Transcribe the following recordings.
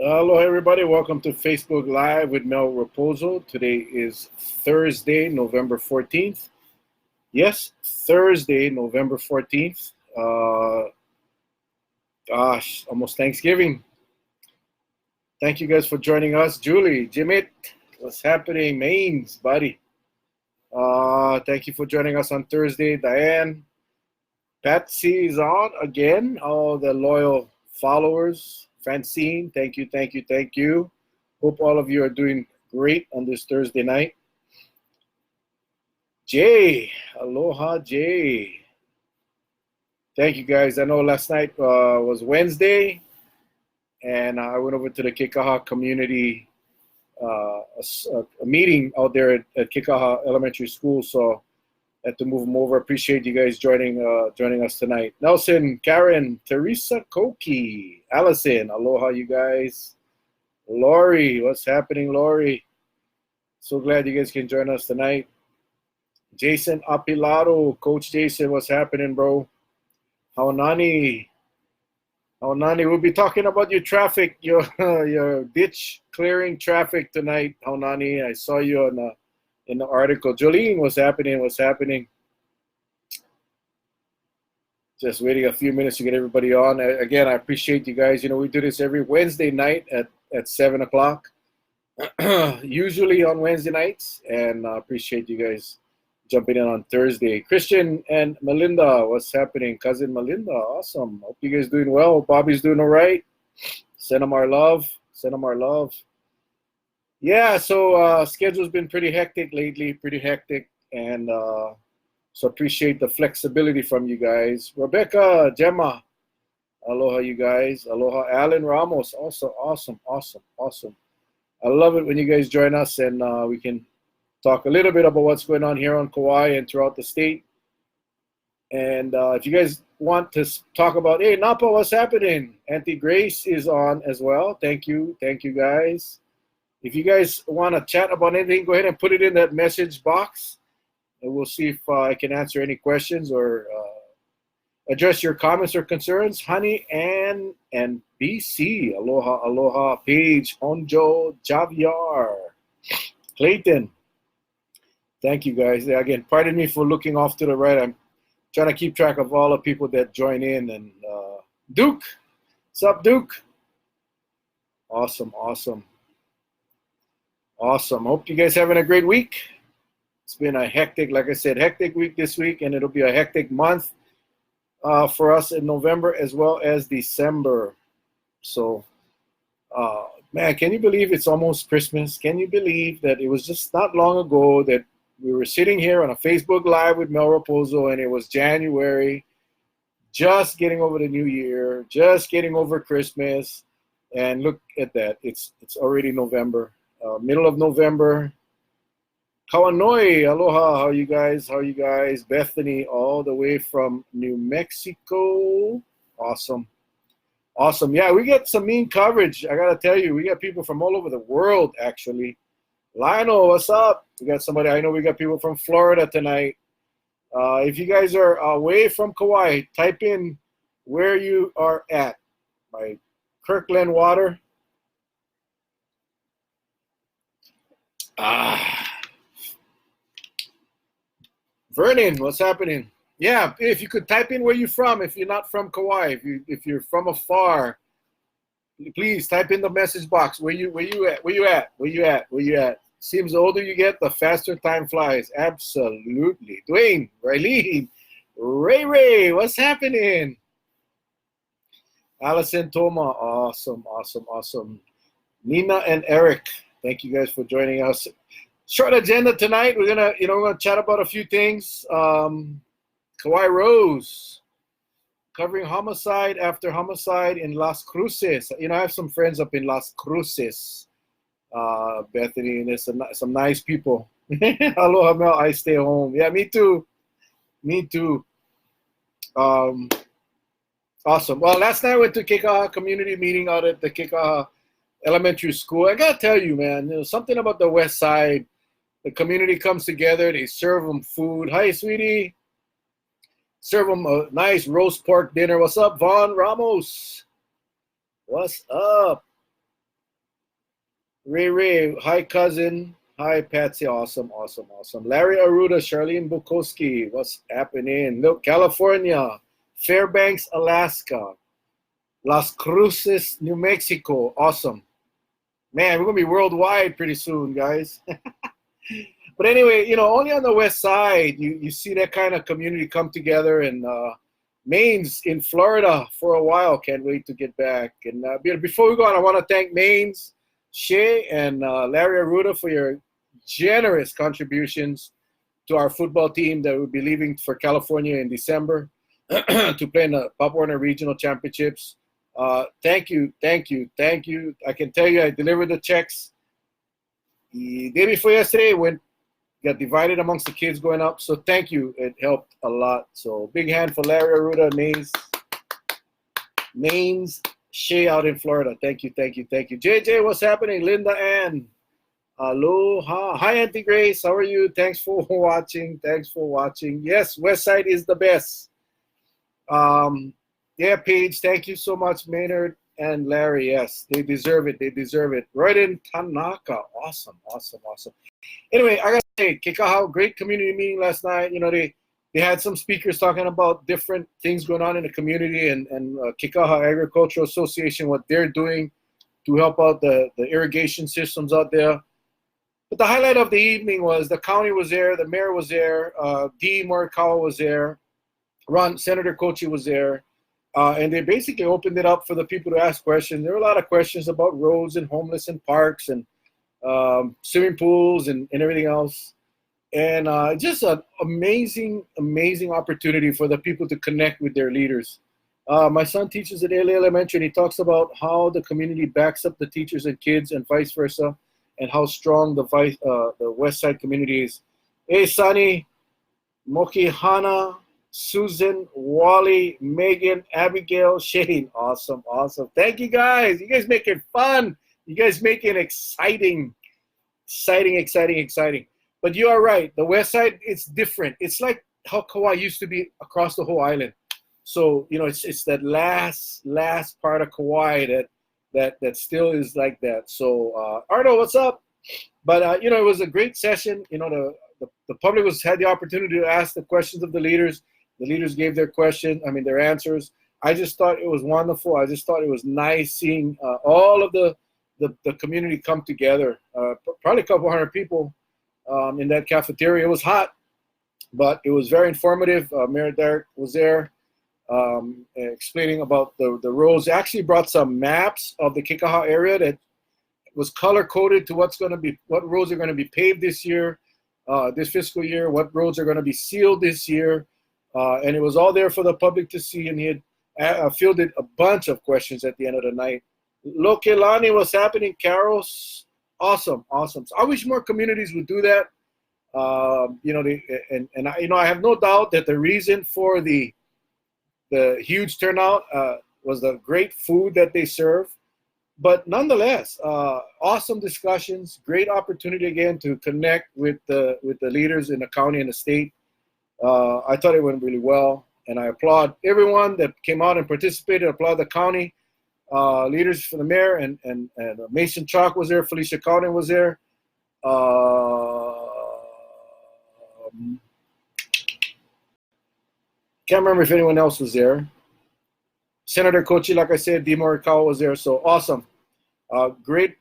Hello, everybody. Welcome to Facebook Live with Mel Rapozo. Today is Thursday, November 14th. Yes, Thursday, November 14th. Almost Thanksgiving. Thank you guys for joining us. Julie, Jimit, what's happening? Maines, buddy. Thank you for joining us on Thursday. Diane, Patsy is on again. All the loyal followers. Francine, thank you. Hope all of you are doing great on this Thursday night. Jay, aloha, Jay. Thank you, guys. I know last night was Wednesday, and I went over to the Kekaha community, a meeting out there at Kekaha Elementary School, so I had to move them over. Appreciate you guys joining us tonight. Nelson, Karen, Teresa, Koki, Allison, aloha, you guys. Lori, what's happening, Lori? So glad you guys can join us tonight. Jason Apilado, Coach Jason, what's happening, bro? Haunani, we'll be talking about your traffic, your ditch clearing traffic tonight, Haunani. I saw you in the article. Jolene, what's happening? Just waiting a few minutes to get everybody on. Again, I appreciate you guys. You know, we do this every Wednesday night at 7 o'clock, usually on Wednesday nights, and I appreciate you guys jumping in on Thursday. Christian and Melinda, what's happening? Cousin Melinda, awesome. Hope you guys doing well. Bobby's doing all right. Send them our love. Yeah, so schedule's been pretty hectic lately, and so appreciate the flexibility from you guys. Rebecca, Gemma, aloha, you guys. Aloha, Alan Ramos, also awesome. I love it when you guys join us and we can talk a little bit about what's going on here on Kauai and throughout the state. And if you guys want to talk about, hey, Napa, what's happening? Auntie Grace is on as well. Thank you guys. If you guys want to chat about anything, go ahead and put it in that message box, and we'll see if I can answer any questions or address your comments or concerns. Honey and BC, aloha, Paige, Onjo, Javier, Clayton. Thank you, guys. Again, pardon me for looking off to the right. I'm trying to keep track of all the people that join in. And Duke, what's up, Duke? Awesome. Hope you guys having a great week. It's been a hectic week this week, and it'll be a hectic month for us in November as well as December. So, man, can you believe it's almost Christmas? Can you believe that it was just not long ago that we were sitting here on a Facebook Live with Mel Rapozo, and it was January, just getting over the new year, just getting over Christmas, and look at that. It's already November. Middle of November. Kawanoi, aloha, how are you guys? Bethany, all the way from New Mexico. Awesome. Yeah, we get some mean coverage. I gotta tell you, we got people from all over the world, actually. Lionel, what's up? We got people from Florida tonight. If you guys are away from Kauai, type in where you are at by Kirkland Water. Vernon, what's happening? Yeah, if you could type in where you're from, if you're not from Kauai, if you're from afar, please type in the message box. Where you at? Seems the older you get, the faster time flies. Absolutely. Dwayne, Raylene, Ray, what's happening? Allison Toma, awesome. Nina and Eric, thank you guys for joining us. Short agenda tonight. We're gonna chat about a few things. Kauai Rose, covering homicide after homicide in Las Cruces. I have some friends up in Las Cruces, Bethany, and there's some nice people. Aloha, Mel, I stay home. Yeah, me too. Awesome. Well, last night I went to Kekaha community meeting out at the Kekaha Elementary School. I gotta tell you, man, something about the West Side. The community comes together. They serve them food. Hi, sweetie. Serve them a nice roast pork dinner. What's up, Vaughn Ramos? What's up? Ray, hi cousin. Hi Patsy, awesome. Larry Aruda, Charlene Bukowski, what's happening? Look, California, Fairbanks, Alaska, Las Cruces, New Mexico, awesome. Man, we're gonna be worldwide pretty soon, guys. But anyway, only on the west side you see that kind of community come together. And Maine's in Florida for a while. Can't wait to get back. And before we go on, I want to thank Maine's Shay and Larry Aruda for your generous contributions to our football team that will be leaving for California in December to play in the Pop Warner Regional Championships. Thank you. I can tell you I delivered the checks the day before yesterday. Got divided amongst the kids going up. So thank you. It helped a lot. So big hand for Larry Aruda, Maine's Shay out in Florida. Thank you. JJ, what's happening? Linda Ann. Aloha. Hi, Auntie Grace. How are you? Thanks for watching. Yes, Westside is the best. Yeah, Paige, thank you so much, Maynard and Larry. Yes, they deserve it. Right in Tanaka. Awesome. Anyway, I gotta say, Kikaha, great community meeting last night. They had some speakers talking about different things going on in the community, and Kikaha Agricultural Association, what they're doing to help out the irrigation systems out there. But the highlight of the evening was the county was there, the mayor was there, Dee Morikawa was there, Senator Kochi was there, and they basically opened it up for the people to ask questions. There were a lot of questions about roads and homeless and parks and swimming pools and everything else. And just an amazing opportunity for the people to connect with their leaders. My son teaches at LA Elementary, and he talks about how the community backs up the teachers and kids and vice versa, and how strong the West Side community is. Hey, Sunny, Mokihana, Susan, Wally, Megan, Abigail, Shane. Awesome. Thank you guys. You guys make it fun. You guys make it exciting. But you are right. The West Side, it's different. It's like how Kauai used to be across the whole island. So, it's that last part of Kauai that still is like that. So, Arno, what's up? But, it was a great session. The public had the opportunity to ask the questions of the leaders. The leaders gave their answers. I just thought it was wonderful. I just thought it was nice seeing all of the community come together. Probably a couple hundred people in that cafeteria. It was hot, but it was very informative. Mayor Derek was there explaining about the roads. They actually brought some maps of the Kikaha area that was color coded to what roads are going to be paved this year, this fiscal year, what roads are going to be sealed this year. And it was all there for the public to see, and he had fielded a bunch of questions at the end of the night. Lokelani, what's happening? Carols, awesome. So I wish more communities would do that. I have no doubt that the reason for the huge turnout was the great food that they serve. But nonetheless, awesome discussions, great opportunity again to connect with the leaders in the county and the state. I thought it went really well, and I applaud everyone that came out and participated. I applaud the county leaders for the mayor, and Mason Chalk was there, Felicia Cowden was there. Can't remember if anyone else was there. Senator Kochi, like I said, Dee Morikawa was there. So awesome. Great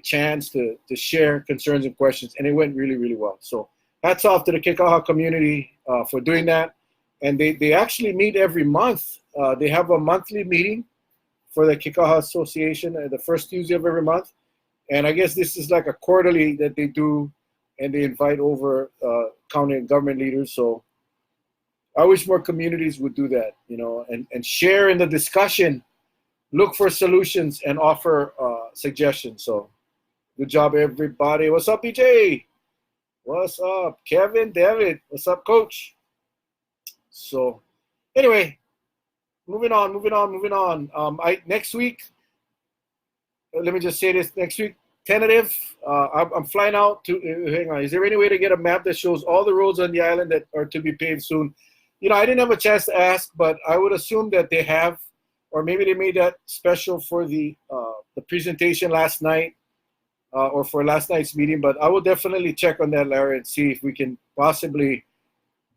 chance to share concerns and questions, and it went really, really well. So hats off to the Kikaha community for doing that. And they actually meet every month. They have a monthly meeting for the Kikaha Association the first Tuesday of every month. And I guess this is like a quarterly that they do, and they invite over county and government leaders. So I wish more communities would do that, and share in the discussion, look for solutions, and offer suggestions. So good job, everybody. What's up, BJ? What's up, Kevin, David? What's up, Coach? So anyway, moving on. Next week, let me just say this. Next week, tentative. I'm flying out to. Hang on. Is there any way to get a map that shows all the roads on the island that are to be paved soon? I didn't have a chance to ask, but I would assume that they have, or maybe they made that special for the presentation last night. or for last night's meeting, but I will definitely check on that, Larry, and see if we can possibly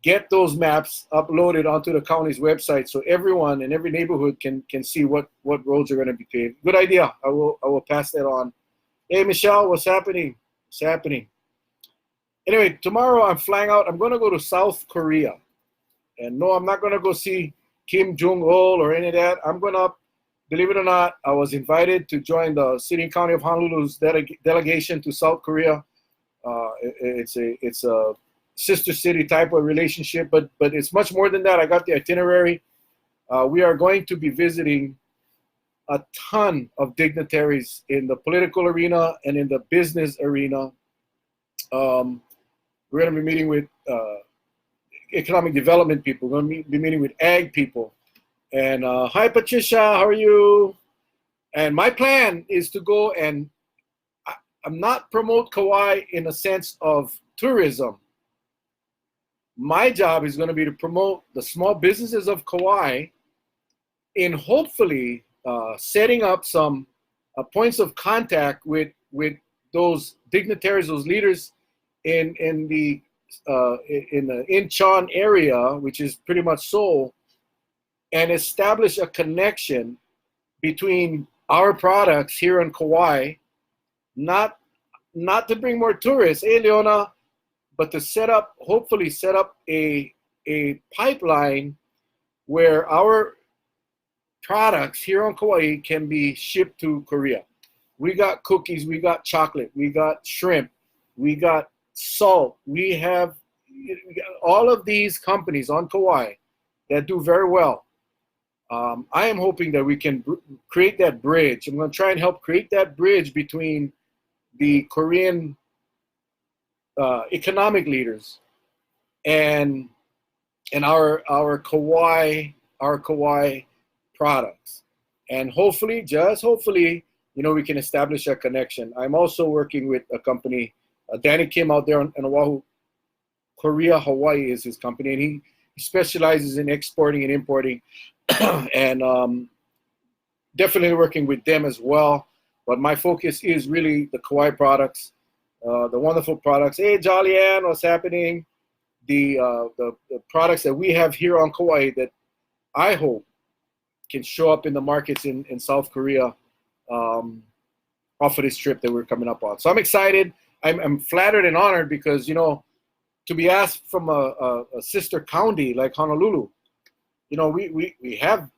get those maps uploaded onto the county's website so everyone in every neighborhood can see what roads are going to be paved. Good idea. I will pass that on. Hey, Michelle, what's happening? What's happening? Anyway, tomorrow I'm flying out. I'm going to go to South Korea. And no, I'm not going to go see Kim Jong-il or any of that. I'm going to, believe it or not, I was invited to join the City and County of Honolulu's delegation to South Korea. It's a sister city type of relationship, but it's much more than that. I got the itinerary. We are going to be visiting a ton of dignitaries in the political arena and in the business arena. We're going to be meeting with economic development people. We're going to be meeting with ag people. And hi, Patricia, how are you? And my plan is to go and I'm not promote Kauai in a sense of tourism. My job is going to be to promote the small businesses of Kauai in hopefully setting up some points of contact with those dignitaries, those leaders in the Incheon area, which is pretty much Seoul, and establish a connection between our products here in Kauai, not to bring more tourists, hey Leona, but to hopefully set up a pipeline where our products here on Kauai can be shipped to Korea. We got cookies, we got chocolate, we got shrimp, we got salt. We got all of these companies on Kauai that do very well. I am hoping that we can create that bridge. I'm going to try and help create that bridge between the Korean economic leaders and our Kauai products, and hopefully, just hopefully, we can establish a connection. I'm also working with a company, Danny Kim out there in Oahu, Korea Hawaii is his company, and he specializes in exporting and importing, and definitely working with them as well. But my focus is really the Kauai products. The wonderful products. Hey, Jolly Ann, what's happening? The products that we have here on Kauai that I hope can show up in the markets in South Korea off of this trip that we're coming up on. So I'm excited. I'm flattered and honored because, to be asked from a sister county like Honolulu, we have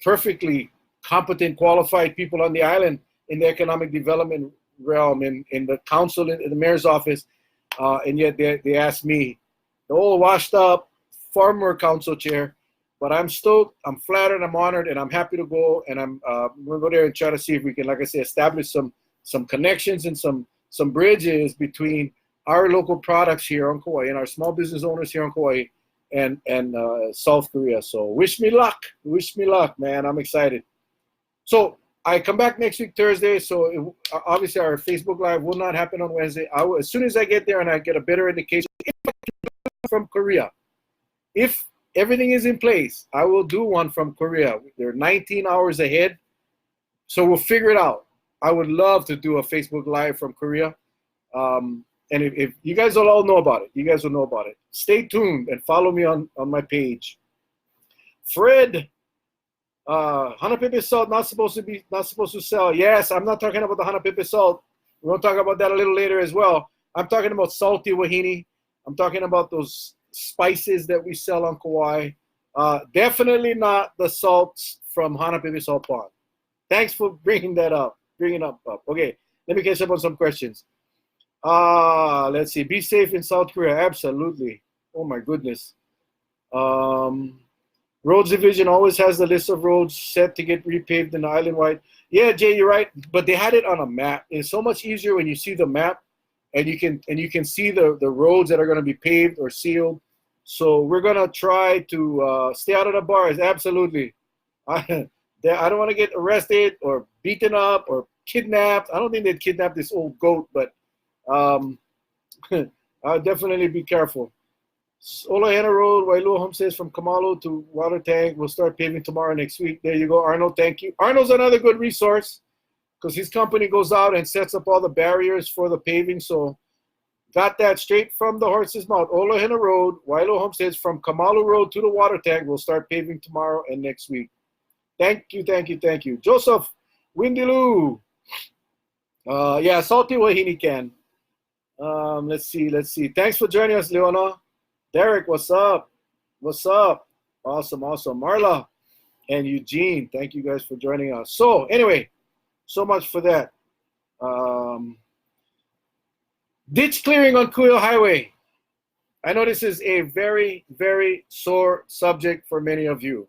perfectly competent, qualified people on the island in the economic development realm, in the council, in the mayor's office, and yet they asked me, the old washed up former council chair, but I'm stoked, I'm flattered, I'm honored, and I'm happy to go, and I'm going to go there and try to see if we can, like I say, establish some connections and some bridges between our local products here on Kauai and our small business owners here on Kauai and South Korea. So wish me luck, man. I'm excited. So I come back next week, Thursday, so obviously our Facebook Live will not happen on Wednesday. As soon as I get there and I get a better indication from Korea, if everything is in place, I will do one from Korea. They're 19 hours ahead, so we'll figure it out. I would love to do a Facebook Live from Korea. And if you guys will all know about it, Stay tuned and follow me on my page. Fred, Hanapepe salt not supposed to sell. Yes, I'm not talking about the Hanapepe salt. We're going to talk about that a little later as well. I'm talking about salty wahine. I'm talking about those spices that we sell on Kauai. Definitely not the salts from Hanapepe Salt Pond. Thanks for bringing up. Okay, let me catch up on some questions. Let's see. Be safe in South Korea. Absolutely. Oh my goodness. Roads Division always has the list of roads set to get repaved in the island-wide. Yeah, Jay, you're right. But they had it on a map. It's so much easier when you see the map, and you can see the roads that are going to be paved or sealed. So we're going to try to stay out of the bars. Absolutely. I don't want to get arrested or beaten up or kidnapped. I don't think they'd kidnap this old goat, but I'll definitely be careful. Olahena Road, Wailua Home says from Kamalo to Water Tank. We'll start paving tomorrow, next week. There you go, Arnold. Thank you. Arnold's another good resource because his company goes out and sets up all the barriers for the paving. So got that straight from the horse's mouth. Olohina Road, Wailo Homesteads, from Kamalu Road to the water tank. We'll start paving tomorrow and next week. Thank you, thank you, thank you. Joseph Windiloo. Yeah, salty wahini can. Let's see. Thanks for joining us, Leona. Derek, what's up? What's up? Awesome. Marla and Eugene, thank you guys for joining us. So anyway, so much for that. Ditch clearing on Kuyo Highway. I know this is a very, very sore subject for many of you,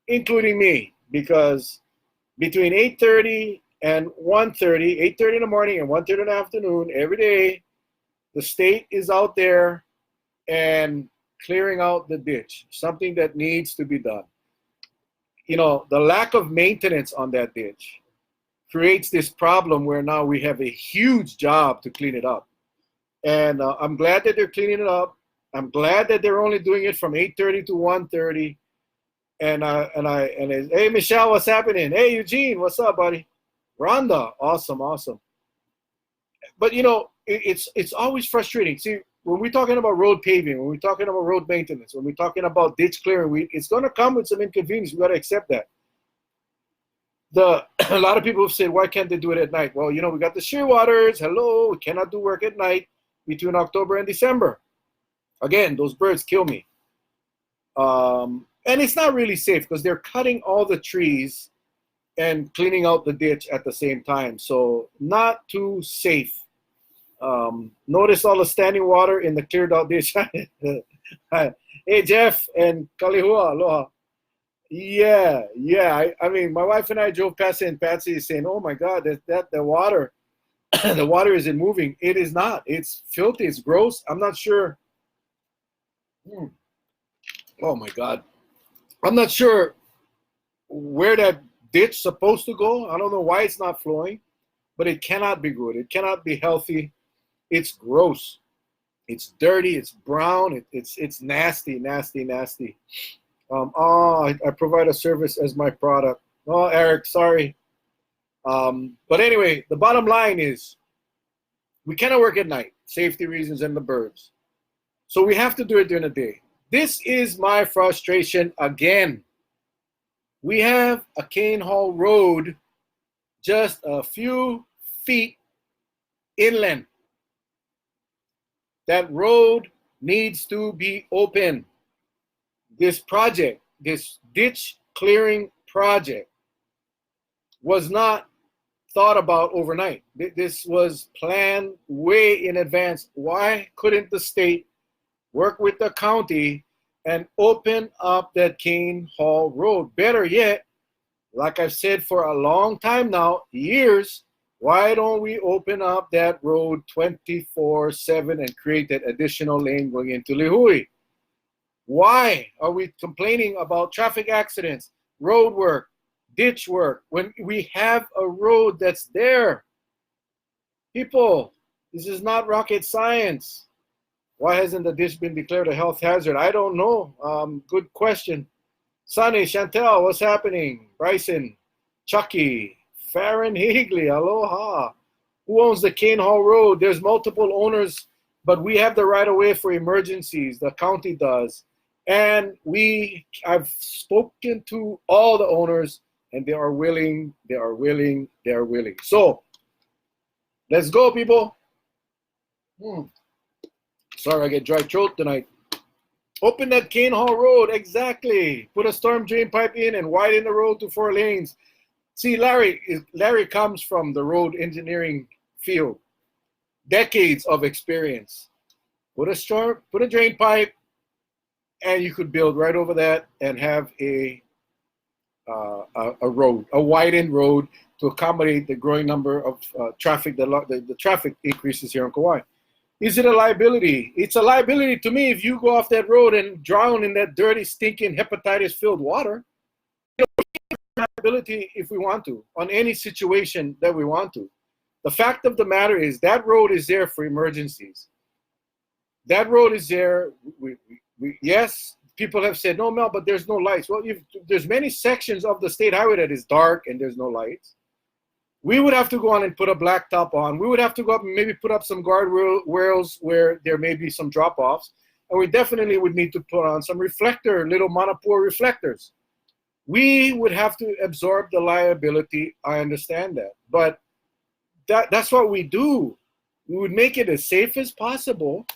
including me, because between 8:30 and 1:30, 8:30 in the morning and 1:30 in the afternoon, every day, the state is out there and clearing out the ditch, something that needs to be done. You know, the lack of maintenance on that ditch creates this problem where now we have a huge job to clean it up. And I'm glad that they're cleaning it up. I'm glad that they're only doing it from 8:30 to 1:30. And hey, Michelle, what's happening? Hey, Eugene, what's up, buddy? Rhonda, awesome. But you know, it's always frustrating. See, when we're talking about road paving, when we're talking about road maintenance, when we're talking about ditch clearing, it's going to come with some inconvenience. We got to accept that. A lot of people have said, why can't they do it at night? Well, you know, we got the shearwaters. Hello, we cannot do work at night between October and December. Again, those birds kill me. And it's not really safe because they're cutting all the trees and cleaning out the ditch at the same time. So not too safe. Notice all the standing water in the cleared out ditch. Hey, Jeff and Kalihua, aloha. Yeah. I mean, my wife and I drove past it, and Patsy is saying, "Oh my God, that the water, the water isn't moving." It is not. It's filthy. It's gross. I'm not sure. Oh my God, I'm not sure where that ditch is supposed to go. I don't know why it's not flowing, but it cannot be good. It cannot be healthy. It's gross. It's dirty. It's brown. It's nasty. I provide a service as my product. Oh, Eric, sorry. But anyway, the bottom line is we cannot work at night, safety reasons and the birds. So we have to do it during the day. This is my frustration again. We have a Cane Hall Road just a few feet inland. That road needs to be open. This project, this ditch clearing project, was not thought about overnight. This was planned way in advance. Why couldn't the state work with the county and open up that Cane Hall Road? Better yet, like I've said for a long time now, years, why don't we open up that road 24/7 and create that additional lane going into Lihui? Why are we complaining about traffic accidents, road work, ditch work, when we have a road that's there? People, this is not rocket science. Why hasn't the ditch been declared a health hazard? I don't know. Good question. Sunny, Chantel, what's happening? Bryson, Chucky, Farron Higley, aloha. Who owns the Cane Hall Road? There's multiple owners, but we have the right of way for emergencies. The county does. And I've spoken to all the owners, and they are willing. So let's go, people. Sorry, I get dry throat tonight. Open that Cane Hall Road, exactly. Put a storm drain pipe in and widen the road to 4 lanes. See, Larry comes from the road engineering field. Decades of experience. Put a drain pipe, and you could build right over that and have a road, a widened road to accommodate the growing number of traffic, the traffic increases here in Kauai. Is it a liability? It's a liability to me if you go off that road and drown in that dirty, stinking, hepatitis-filled water. You know, we have liability if we want to, on any situation that we want to. The fact of the matter is that road is there for emergencies. That road is there. Yes, people have said, no, Mel, but there's no lights. Well, there's many sections of the state highway that is dark and there's no lights. We would have to go on and put a blacktop on. We would have to go up and maybe put up some guardrails where there may be some drop-offs. And we definitely would need to put on some little monopore reflectors. We would have to absorb the liability. I understand that. But that's what we do. We would make it as safe as possible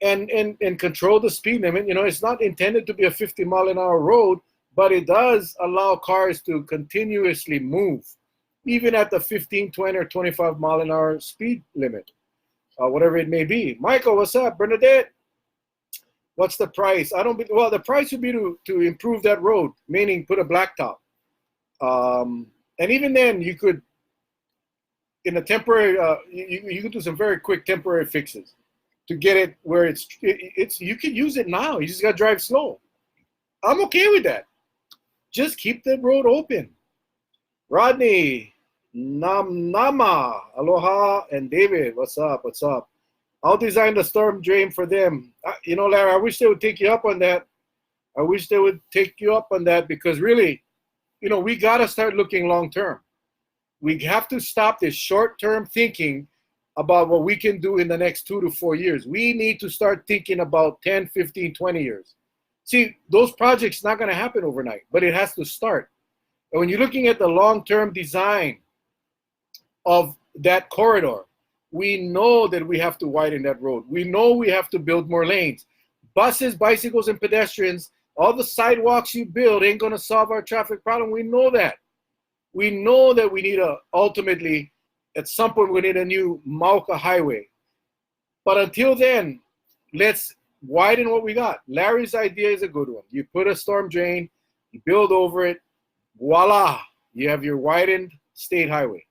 and control the speed limit. You know, it's not intended to be a 50-mile-an-hour road, but it does allow cars to continuously move, even at the 15, 20, or 25-mile-an-hour speed limit, whatever it may be. Michael, what's up? Bernadette, what's the price? Well, the price would be to improve that road, meaning put a blacktop. And even then, you could, in a temporary, you could do some very quick temporary fixes to get it where it's you could use it now. You just got to drive slow. I'm okay with that. Just keep the road open. Rodney, Nama, aloha, and David, what's up? What's up? I'll design the storm drain for them. You know, Larry, I wish they would take you up on that. I wish they would take you up on that because really, you know, we got to start looking long term. We have to stop this short-term thinking about what we can do in the next 2 to 4 years. We need to start thinking about 10, 15, 20 years. See, those projects not going to happen overnight, but it has to start. And when you're looking at the long-term design of that corridor, we know that we have to widen that road. We know we have to build more lanes. Buses, bicycles, and pedestrians, all the sidewalks you build ain't going to solve our traffic problem. We know that. We know that we need ultimately, at some point, we need a new Mauka highway. But until then, let's widen what we got. Larry's idea is a good one. You put a storm drain, you build over it, voila, you have your widened state highway.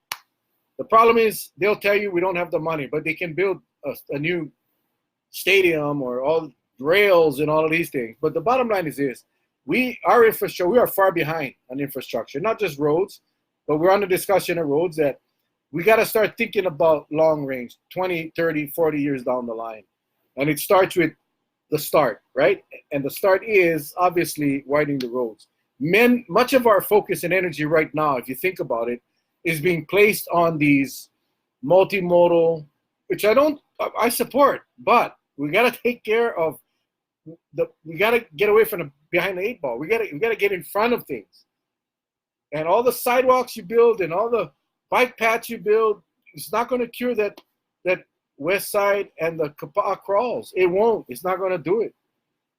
The problem is they'll tell you we don't have the money, but they can build a new stadium or all rails and all of these things. But the bottom line is this: our infrastructure, we are far behind on infrastructure, not just roads, but we're on the discussion of roads that we got to start thinking about long range, 20, 30, 40 years down the line. And it starts with the start, right? And the start is obviously widening the roads. Much of our focus and energy right now, if you think about it, is being placed on these multimodal, which I support, but we got to take care of we got to get away from behind the 8 ball. We got to get in front of things. And all the sidewalks you build and all the bike paths you build, it's not going to cure that west side and the Kapa'a crawls. It won't. It's not going to do it.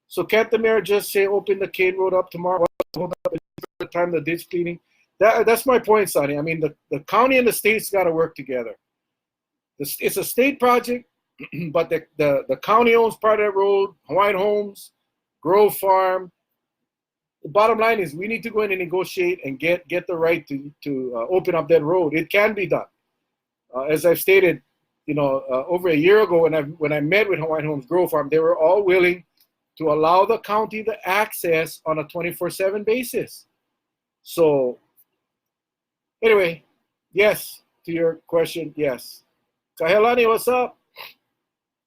So can't the mayor just say open the Cane Road up tomorrow? Hold up the time the ditch cleaning. That's my point, Sonny. I mean, the county and the state's got to work together. It's a state project, but the county owns part of that road, Hawaiian Homes, Grove Farm. The bottom line is we need to go in and negotiate and get the right to open up that road. It can be done. As I've stated, over a year ago when I met with Hawaiian Homes Grove Farm, they were all willing to allow the county the access on a 24/7 basis. So anyway, yes, to your question, yes. Kahelani, what's up?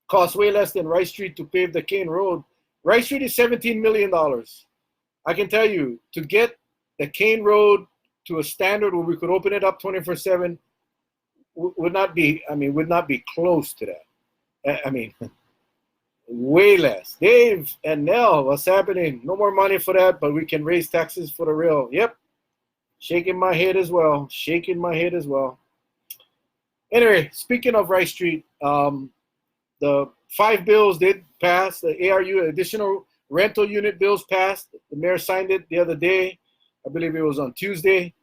Costs way less than Rice Street to pave the Cane Road. Rice Street is $17 million. I can tell you, to get the Cane Road to a standard where we could open it up 24/7 would not be close to that. I mean, way less. Dave and Nell, what's happening? No more money for that, but we can raise taxes for the rail. Yep. Shaking my head as well. Anyway, speaking of Rice Street, the 5 bills did pass. The ARU, additional rental unit bills passed. The mayor signed it the other day. I believe it was on Tuesday.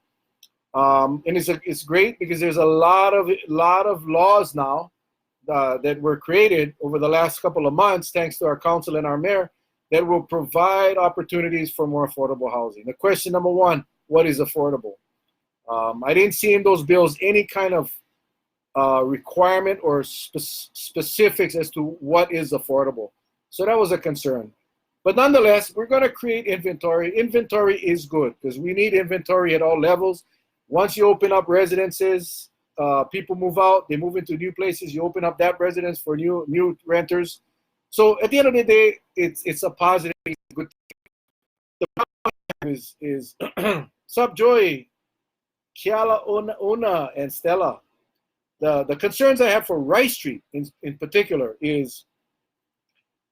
And it's great because there's a lot of laws now that were created over the last couple of months, thanks to our council and our mayor, that will provide opportunities for more affordable housing. The question number one, what is affordable? I didn't see in those bills any kind of requirement or specifics as to what is affordable. So that was a concern. But nonetheless, we're going to create inventory. Inventory is good because we need inventory at all levels. Once you open up residences, people move out, they move into new places, you open up that residence for new renters. So at the end of the day, it's a positive, good thing. The problem is Sup Joy, Kiala Una and Stella, the concerns I have for Rice Street in particular is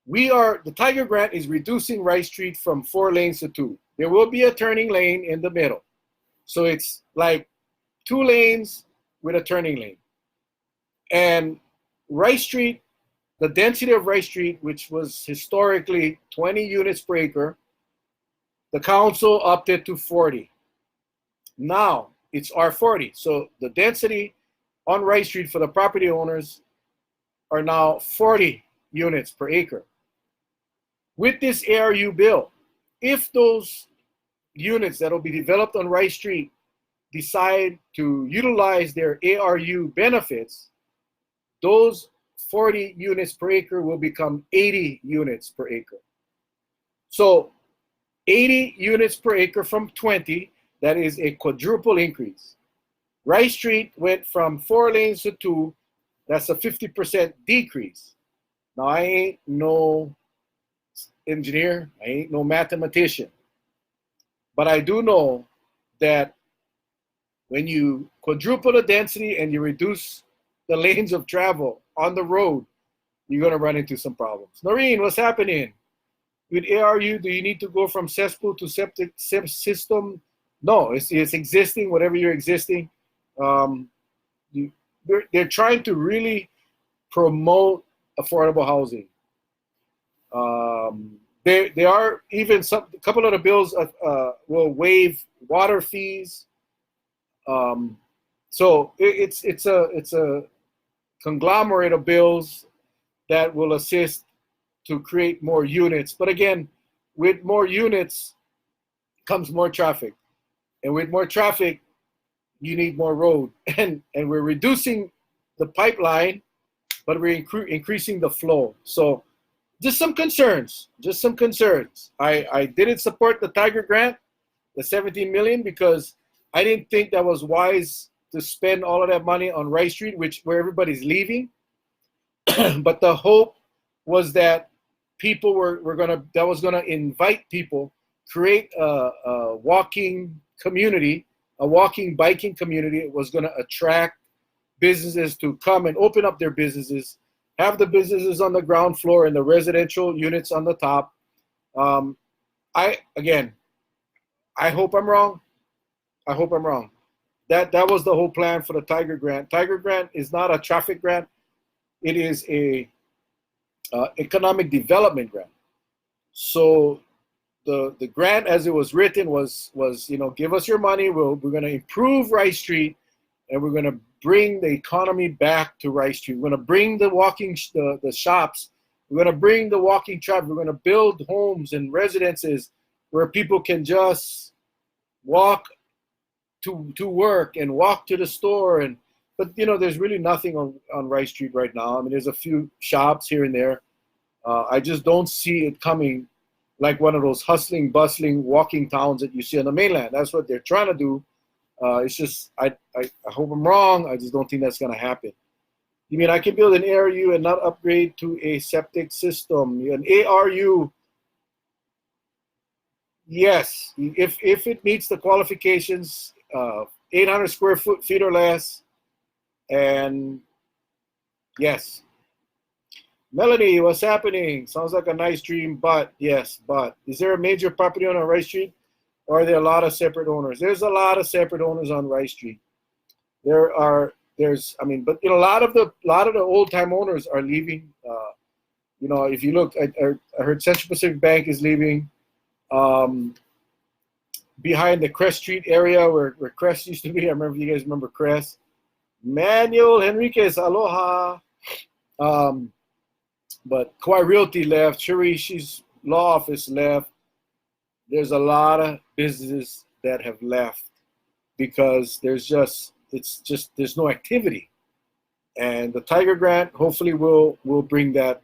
the Tiger Grant is reducing Rice Street from 4 lanes to 2. There will be a turning lane in the middle. So it's like 2 lanes with a turning lane. And Rice Street, the density of Rice Street, which was historically 20 units per acre, the council upped it to 40. Now it's R40. So the density on Rice Street for the property owners are now 40 units per acre. With this ARU bill, if those units that will be developed on Rice Street decide to utilize their ARU benefits, those 40 units per acre will become 80 units per acre. So 80 units per acre from 20, that is a quadruple increase. Rice Street went from 4 lanes to 2, that's a 50% decrease. Now I ain't no engineer, I ain't no mathematician, but I do know that when you quadruple the density and you reduce the lanes of travel on the road, you're going to run into some problems. Noreen, what's happening? With ARU, do you need to go from cesspool to septic system? No, it's existing, whatever you're existing. They're trying to really promote affordable housing. There are even a couple of the bills will waive water fees. So it's a conglomerate of bills that will assist to create more units. But again, with more units comes more traffic, and with more traffic, you need more road. And we're reducing the pipeline, but we're increasing the flow. So just some concerns. I didn't support the Tiger Grant, the 17 million, because I didn't think that was wise to spend all of that money on Rice Street, where everybody's leaving. But the hope was that people was gonna invite people, create a walking community, a walking biking community. It was gonna attract businesses to come and open up their businesses, have the businesses on the ground floor and the residential units on the top. I hope I'm wrong. That was the whole plan for the Tiger Grant. Tiger Grant is not a traffic grant. It is a economic development grant. So the grant, as it was written, was give us your money. We're going to improve Rice Street, and we're going to bring the economy back to Rice Street. We're going to bring the shops. We're going to bring the walking traffic. We're going to build homes and residences where people can just walk to work and walk to the store. But there's really nothing on Rice Street right now. I mean, there's a few shops here and there. I just don't see it coming like one of those hustling, bustling, walking towns that you see on the mainland. That's what they're trying to do. It's just, I hope I'm wrong. I just don't think that's going to happen. You mean I can build an ARU and not upgrade to a septic system? An ARU, yes. If it meets the qualifications, 800 square feet or less, and yes. Melanie, what's happening? Sounds like a nice dream, but yes, but is there a major property owner on Rice Street, or are there a lot of separate owners? There's a lot of separate owners on Rice Street. But a lot of the old time owners are leaving. If you look, I heard Central Pacific Bank is leaving. Behind the Crest Street area where Crest used to be, I remember, you guys remember Crest. Manuel Henriquez, aloha. But Kauai Realty left. She's law office left. There's a lot of businesses that have left because there's no activity. And the Tiger Grant hopefully will bring that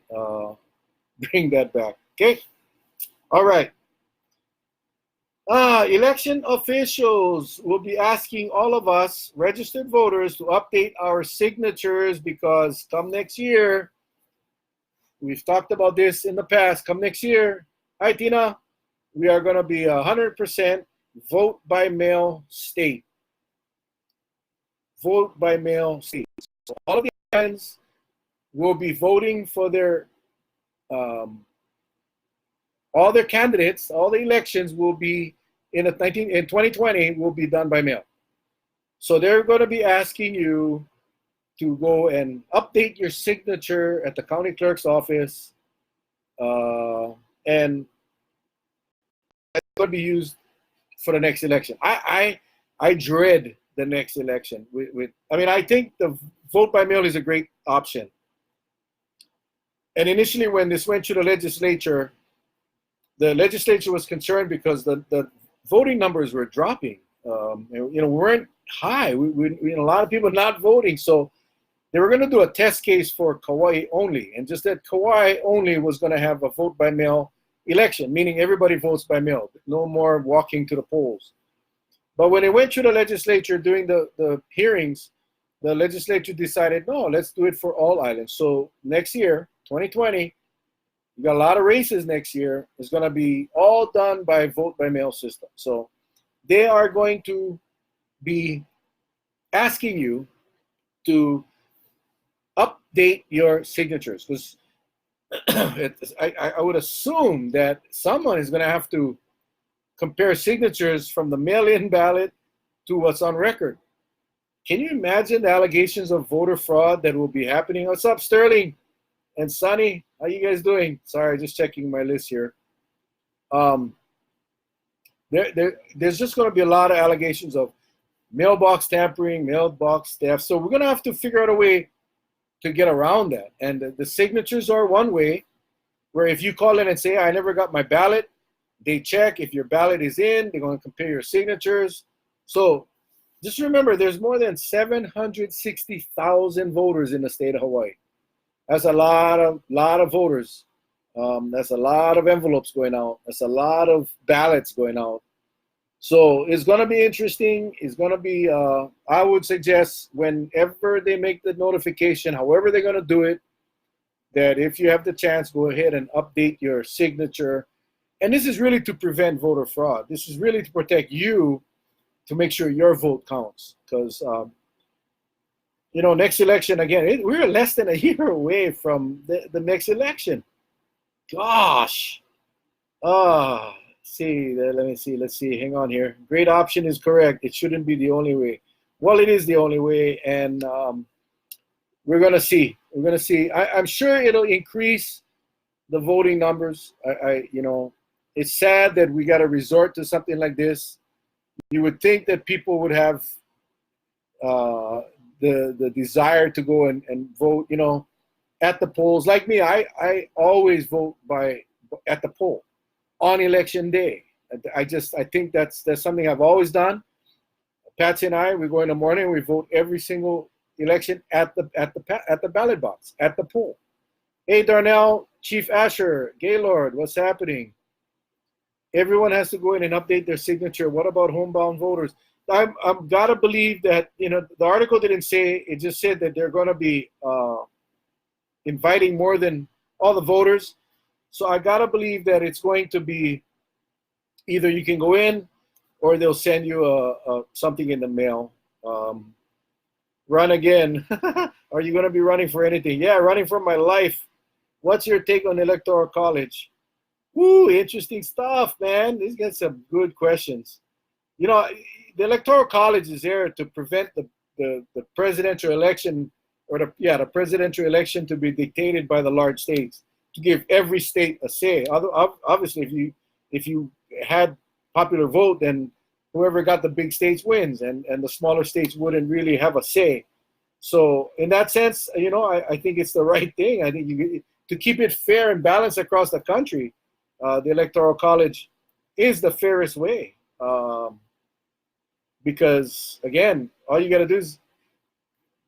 back. Okay? All right. Election officials will be asking all of us registered voters to update our signatures because come next year, we've talked about this in the past, come next year, hi Tina, we are going to be 100% vote by mail state. vote by mail states. So all of the islands will be voting for their all their candidates. All the elections will be in 2020 will be done by mail. So they're going to be asking you to go and update your signature at the county clerk's office, and it's going to be used for the next election. I dread the next election. I think the vote by mail is a great option. And initially, when this went to the legislature was concerned because the voting numbers were dropping. Weren't high. A lot of people not voting, so they were going to do a test case for Kauai only, and just that Kauai only was going to have a vote by mail election, meaning everybody votes by mail, no more walking to the polls. But when it went to the legislature during the hearings, the legislature decided, no, let's do it for all islands. So next year, 2020, you got a lot of races next year. It's going to be all done by vote by mail system. So they are going to be asking you to update your signatures, because I would assume that someone is going to have to compare signatures from the mail-in ballot to what's on record. Can you imagine the allegations of voter fraud that will be happening? What's up, Sterling and Sonny? How you guys doing? Sorry, just checking my list here. There's just going to be a lot of allegations of mailbox tampering, mailbox theft. So we're going to have to figure out a way to get around that. And the signatures are one way, where if you call in and say, I never got my ballot, they check if your ballot is in, they're going to compare your signatures. So just remember, there's more than 760,000 voters in the state of Hawaii. That's a lot of voters. That's a lot of envelopes going out. That's a lot of ballots going out. So it's going to be interesting. It's going to be, I would suggest whenever they make the notification, however they're going to do it, that if you have the chance, go ahead and update your signature. And this is really to prevent voter fraud. This is really to protect you, to make sure your vote counts. Because, next election, again, we're less than a year away from the next election. Gosh. Let me see. Let's see. Hang on here. Great option is correct. It shouldn't be the only way. Well, it is the only way, and we're gonna see. I'm sure it'll increase the voting numbers. It's sad that we got to resort to something like this. You would think that people would have the desire to go and vote. At the polls. Like me, I always vote at the poll on election day. I think that's something I've always done. Patsy and I, we go in the morning, we vote every single election at the ballot box, at the poll. Hey Darnell, Chief Asher, Gaylord, what's happening? Everyone has to go in and update their signature. What about homebound voters? I've got to believe that, the article didn't say, it just said that they're going to be inviting more than all the voters. So I got to believe that it's going to be either you can go in or they'll send you something in the mail. Run again. Are you going to be running for anything? Yeah, running for my life. What's your take on Electoral College? Woo, interesting stuff, man. These get some good questions. The Electoral College is there to prevent the presidential election, or the presidential election to be dictated by the large states, to give every state a say. Obviously, if you had popular vote, then whoever got the big states wins, and the smaller states wouldn't really have a say. So in that sense, I think it's the right thing. I think to keep it fair and balanced across the country, the Electoral College is the fairest way. Because again, all you got to do is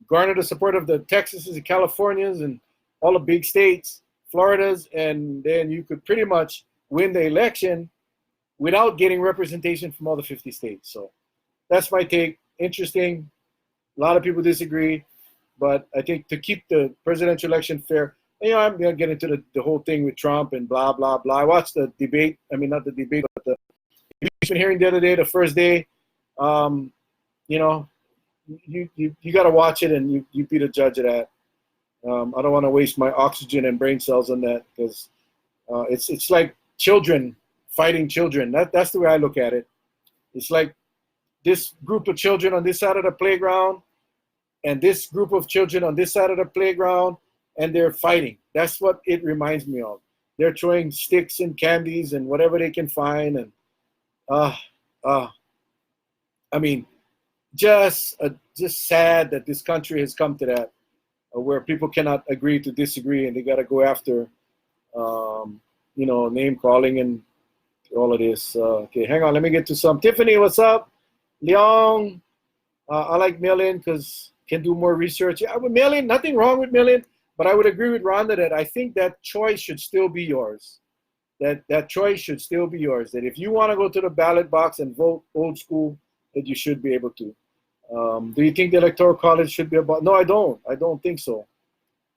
garner the support of the Texases and Californias and all the big states, Floridas, and then you could pretty much win the election without getting representation from all the 50 states. So that's my take. Interesting. A lot of people disagree, but I think to keep the presidential election fair, I'm going to get into the whole thing with Trump and blah, blah, blah. I watched the debate. I mean, not the debate, but the impeachment hearing the other day, the first day. you got to watch it, and you be the judge of that. I don't want to waste my oxygen and brain cells on that, because it's like children fighting children. That's the way I look at it. It's like this group of children on this side of the playground and this group of children on this side of the playground, and they're fighting. That's what it reminds me of. They're throwing sticks and candies and whatever they can find, and I mean, just sad that this country has come to that, where people cannot agree to disagree, and they got to go after, name calling and all of this. Okay, hang on, let me get to some. Tiffany, what's up? Leong, I like mail-in because can do more research. Yeah, with mail-in, nothing wrong with mail-in, but I would agree with Rhonda that I think that choice should still be yours. That choice should still be yours. That if you want to go to the ballot box and vote old school, that you should be able to. Do you think the Electoral College should be about? No, I don't. I don't think so.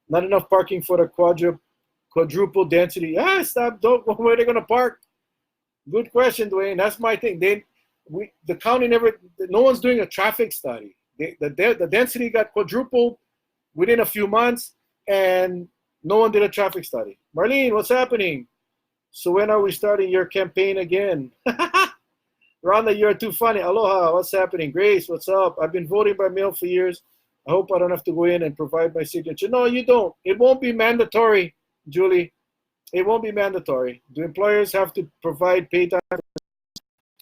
Not enough parking for the quadruple density. Stop. Don't. Where are they going to park? Good question, Dwayne. That's my thing. The county no one's doing a traffic study. The density got quadrupled within a few months, and no one did a traffic study. Marlene, what's happening? So when are we starting your campaign again? Rhonda, you're too funny. Aloha, what's happening? Grace, what's up? I've been voting by mail for years. I hope I don't have to go in and provide my signature. No, you don't. It won't be mandatory, Julie. It won't be mandatory. Do employers have to provide pay time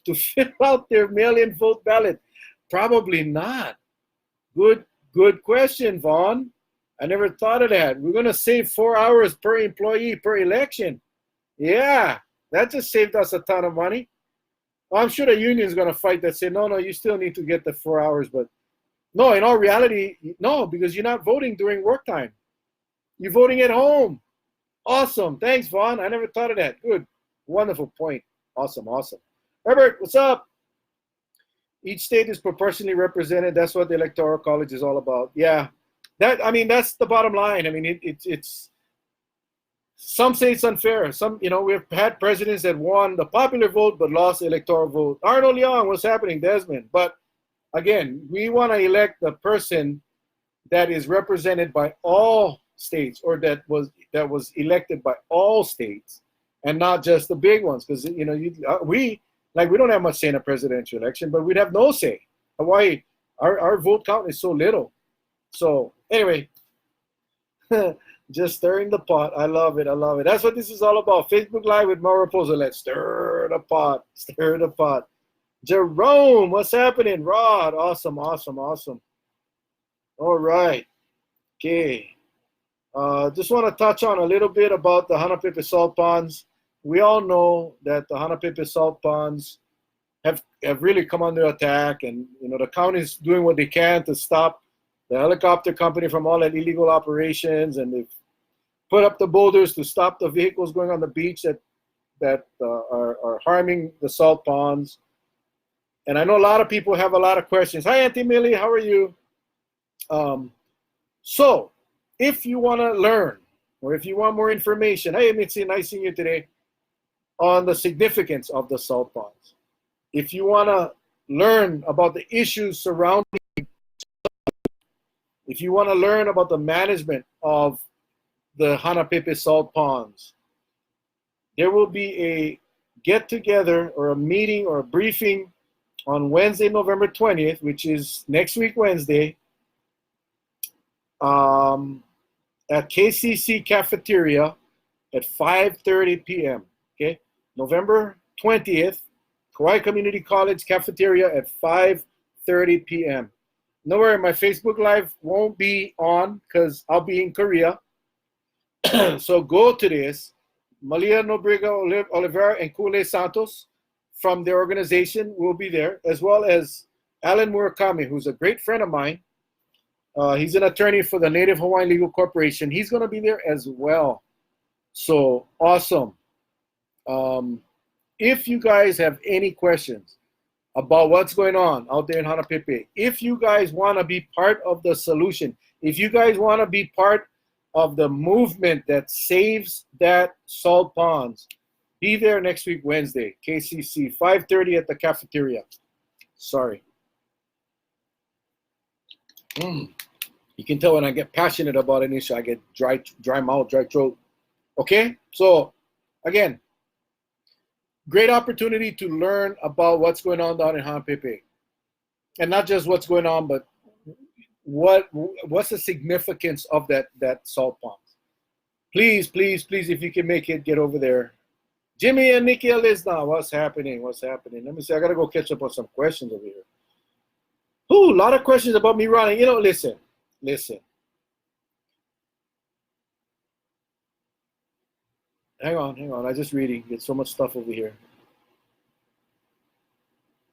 to fill out their mail-in vote ballot? Probably not. Good question, Vaughn. I never thought of that. We're going to save 4 hours per employee per election. Yeah, that just saved us a ton of money. Well, I'm sure the union is going to fight that, say, no, you still need to get the 4 hours. But no, in all reality, no, because you're not voting during work time. You're voting at home. Awesome. Thanks, Vaughn. I never thought of that. Good. Wonderful point. Awesome. Herbert, what's up? Each state is proportionally represented. That's what the Electoral College is all about. Yeah, that's the bottom line. I mean, it's some say it's unfair. We've had presidents that won the popular vote but lost the electoral vote. Arnold Young, what's happening? Desmond. But again, we want to elect the person that is represented by all states, or that was elected by all states, and not just the big ones. Because we don't have much say in a presidential election, but we'd have no say. Hawaii, our vote count is so little. So anyway. Just stirring the pot. I love it. That's what this is all about. Facebook Live with Mel Rapozo. Let's stir the pot. Jerome, what's happening? Rod, awesome. All right. Okay. Just want to touch on a little bit about the Hanapepe salt ponds. We all know that the Hanapepe salt ponds have really come under attack, and the county is doing what they can to stop the helicopter company from all that illegal operations, and they've put up the boulders to stop the vehicles going on the beach that are harming the salt ponds. And I know a lot of people have a lot of questions. Hi, Auntie Millie, how are you? So if you want to learn, or if you want more information, hey, Mitzi, nice seeing you today, on the significance of the salt ponds. If you want to learn about the issues surrounding, if you want to learn about the management of the Hanapepe salt ponds, there will be a get-together or a meeting or a briefing on Wednesday, November 20th, which is next week, Wednesday, at KCC Cafeteria at 5:30 p.m. Okay, November 20th, Kauai Community College Cafeteria at 5:30 p.m. No worry, my Facebook Live won't be on because I'll be in Korea. So go to this. Malia Nobriga Oliveira and Kule Santos from the organization will be there, as well as Alan Murakami, who's a great friend of mine. He's an attorney for the Native Hawaiian Legal Corporation. He's going to be there as well. So awesome. If you guys have any questions about what's going on out there in Hanapepe, if you guys want to be part of the solution, if you guys want to be part of the movement that saves that salt ponds, be there next week, Wednesday, KCC, 5:30 at the cafeteria. Sorry. You can tell when I get passionate about an issue, I get dry mouth, dry throat. Okay? So, again, great opportunity to learn about what's going on down in Hanpepe. And not just what's going on, but what's the significance of that salt pond. Please, please, please, if you can make it, get over there. Jimmy and Nikki Alizna, what's happening? What's happening? Let me see. I got to go catch up on some questions over here. Ooh, a lot of questions about me running. You know, listen. Hang on. I'm just reading. There's so much stuff over here.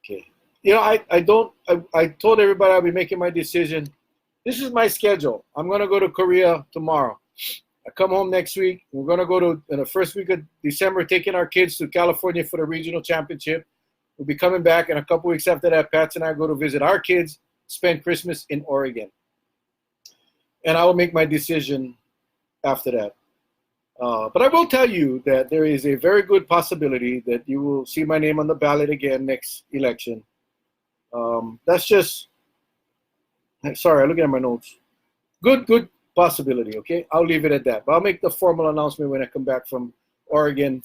Okay. You know, I told everybody I'll be making my decision. This is my schedule. I'm going to go to Korea tomorrow. I come home next week. We're going to go to, in the first week of December, taking our kids to California for the regional championship. We'll be coming back, and a couple weeks after that, Pat and I go to visit our kids, spend Christmas in Oregon. And I will make my decision after that. But I will tell you that there is a very good possibility that you will see my name on the ballot again next election. That's just, sorry, I'm looking at my notes. Good possibility, okay? I'll leave it at that. But I'll make the formal announcement when I come back from Oregon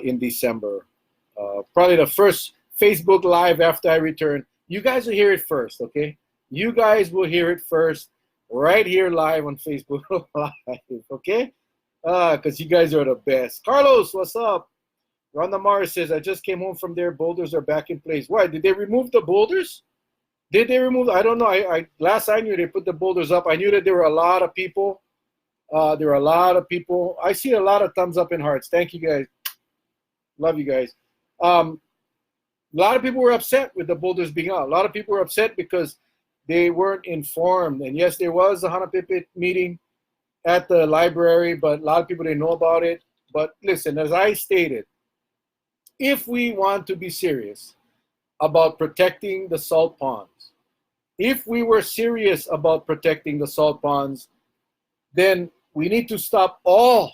in December. Probably the first Facebook Live after I return. You guys will hear it first, okay? You guys will hear it first right here live on Facebook Live, okay? Because you guys are the best. Carlos, what's up? Rhonda Morris says, I just came home from there. Boulders are back in place. Why? Did they remove the boulders? Did they remove? I don't know. Last I knew, they put the boulders up. I knew that there were a lot of people. I see a lot of thumbs up and hearts. Thank you, guys. Love you guys. A lot of people were upset with the boulders being out. A lot of people were upset because they weren't informed. And yes, there was a Hanapipit meeting at the library, but a lot of people didn't know about it. But listen, as I stated, if we want to be serious about protecting the salt ponds, if we were serious about protecting the salt ponds, then we need to stop all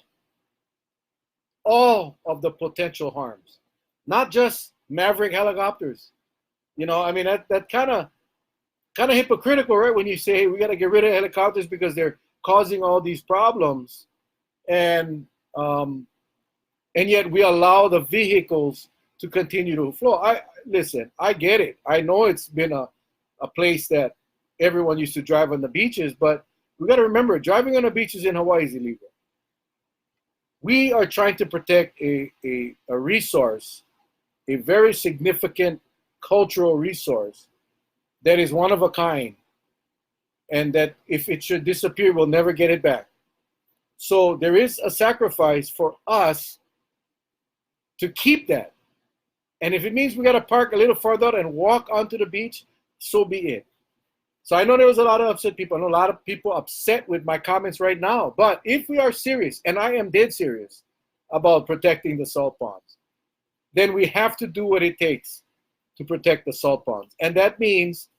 of the potential harms, not just Maverick helicopters. You know, I mean, that kind of hypocritical, right? When you say, hey, we got to get rid of helicopters because they're causing all these problems, and yet we allow the vehicles to continue to flow. Listen, I get it. I know it's been a place that everyone used to drive on the beaches, but we got to remember, driving on the beaches in Hawaii is illegal. We are trying to protect a resource, a very significant cultural resource that is one of a kind, and that if it should disappear, we'll never get it back. So there is a sacrifice for us to keep that. And if it means we got to park a little farther out and walk onto the beach, so be it. So I know there was a lot of upset people. I know a lot of people upset with my comments right now. But if we are serious, and I am dead serious about protecting the salt ponds, then we have to do what it takes to protect the salt ponds. And that means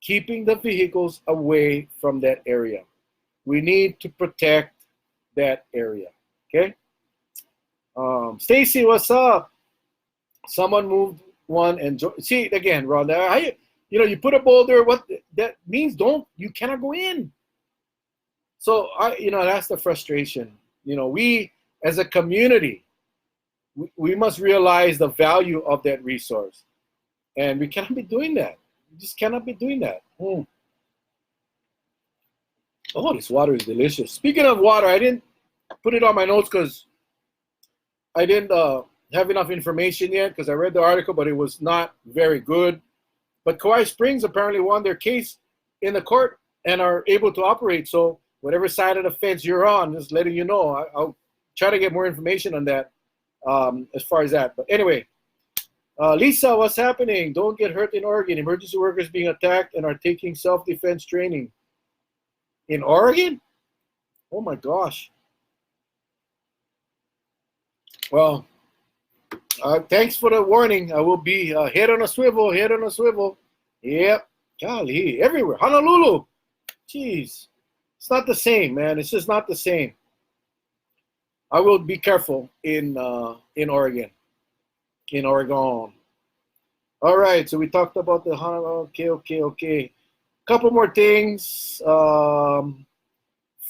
keeping the vehicles away from that area. We need to protect that area, okay? Stacy, what's up? Someone moved one and see again, Rhonda. You put a boulder. What that means? You cannot go in. So that's the frustration. We as a community, we must realize the value of that resource, and we cannot be doing that. We just cannot be doing that. Oh, this water is delicious. Speaking of water, I didn't put it on my notes because I didn't have enough information yet, because I read the article, but it was not very good. But Kauai Springs apparently won their case in the court and are able to operate. So whatever side of the fence you're on, just letting you know. I'll try to get more information on that as far as that. But anyway, Lisa, what's happening? Don't get hurt in Oregon. Emergency workers being attacked and are taking self-defense training. In Oregon? Oh my gosh. Well, thanks for the warning. I will be head on a swivel. Yep. Golly, everywhere. Honolulu. Jeez. It's not the same, man. It's just not the same. I will be careful in Oregon. All right, so we talked about the Honolulu. Okay. Couple more things.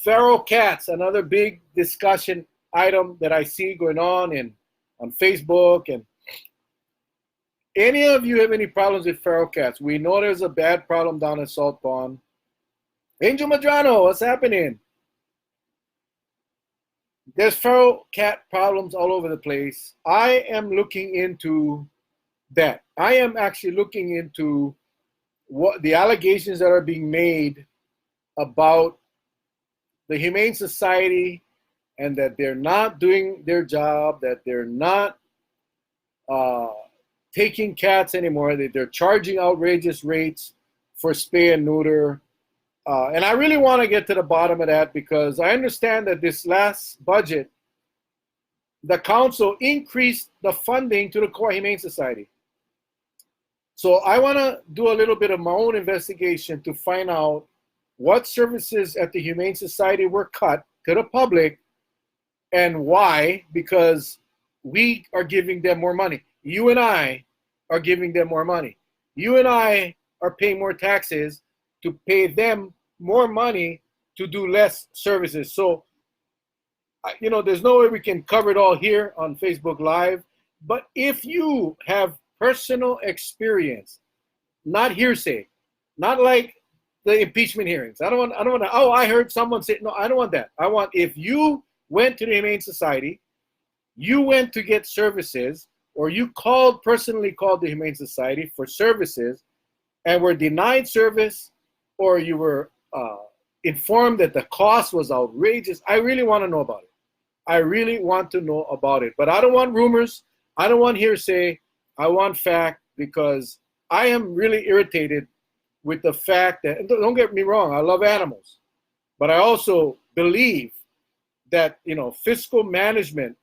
Feral cats, another big discussion item that I see going on Facebook. And any of you have any problems with feral cats? We know there's a bad problem down in Salt Pond. Angel Madrano, what's happening? There's feral cat problems all over the place. I am looking into that. I am actually looking into what the allegations that are being made about the Humane Society, and that they're not doing their job, that they're not taking cats anymore, that they're charging outrageous rates for spay and neuter. And I really want to get to the bottom of that, because I understand that this last budget, the council increased the funding to the Kauai Humane Society. So I want to do a little bit of my own investigation to find out what services at the Humane Society were cut to the public and why, because we are giving them more money. You and I are giving them more money. You and I are paying more taxes to pay them more money to do less services. So, you know, there's no way we can cover it all here on Facebook Live. But if you have personal experience, not hearsay, not like the impeachment hearings. I don't want to, oh, I heard someone say, no, I don't want that. I want, if you went to the Humane Society, you went to get services, or you personally called the Humane Society for services and were denied service, or you were informed that the cost was outrageous, I really want to know about it. I really want to know about it. But I don't want rumors. I don't want hearsay. I want fact, because I am really irritated with the fact that, and don't get me wrong, I love animals, but I also believe that, you know, fiscal management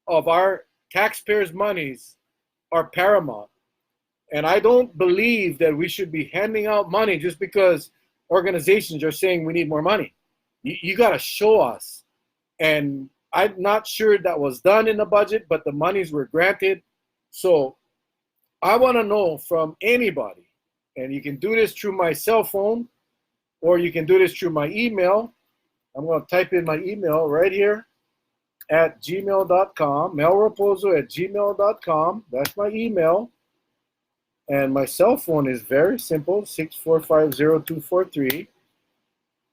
of our taxpayers' monies are paramount. And I don't believe that we should be handing out money just because organizations are saying we need more money. You got to show us. And I'm not sure that was done in the budget, but the monies were granted. So I want to know from anybody, and you can do this through my cell phone, or you can do this through my email. I'm going to type in my email right here at gmail.com, melrapozo@gmail.com. That's my email. And my cell phone is very simple, 6450243.